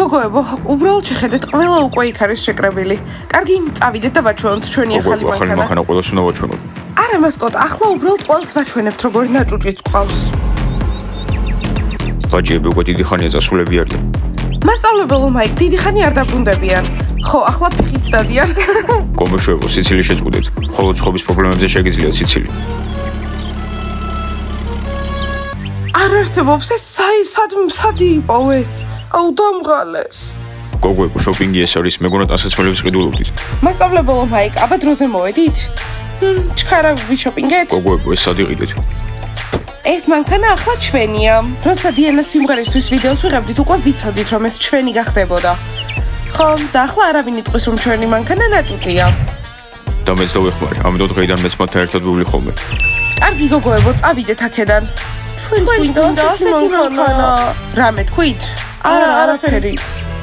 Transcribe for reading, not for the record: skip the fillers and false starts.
გოგოებო, უბრალოდ შეხედეთ, ყველა უკვე იქ არის შეკრებილი. კარგი, წავიდეთ და ვაჩვენოთ ჩვენი ახალი მანქანა. მანქანა ყველას უნდა ვაჩვენოთ. არა, მასკოტ, ახლა უბრალოდ ყველას ვაჩვენებთ, როგორი ნაჭუჭიც ყავს. ბაჯიები უკვე დიდი ხანია წასულები არიან. მასწავლებელო მაიკ, დიდი ხანი არ დაბრუნდებიან. ხო, ახლა ფიხით დადიან. გომეშვებო, სიცილი შეწყვეტეთ. ხოლო ცხობის პრობლემებზე შეგიძლიათ სიცილი. არ არსებობს ეს სადი იპოვეს. აუ დამღალეს. გოგოებო, შოპინგი ეს არის, მეგონა ტანსაცმელებს ყიდულობდით. მასწავლებელო მაიკ, აბა დროზე მოვედით? ჩქარა ვიშოპინგეთ? გოგოებო, ეს სად იყიდეთ? ეს მანქანა ახლა ჩვენია. როცა დიანას სიმღერისთვის ვიდეოს ვიღებდით, უკვე ვიცოდით, რომ ეს ჩვენი გახდებოდა. ხო, და ახლა არავინ იტყვის, რომ ჩვენი მანქანა ნაჭუტია. და მეც დავეხმარე, ამიტომ დღეიდან მეც მათთან ერთად ვივლი ხოლმე. კარგი გოგოებო, წავიდეთ აქედან. ჩვენ გვინდა ასეთი მანქანა. რამე თქვით? არა, არაფერი.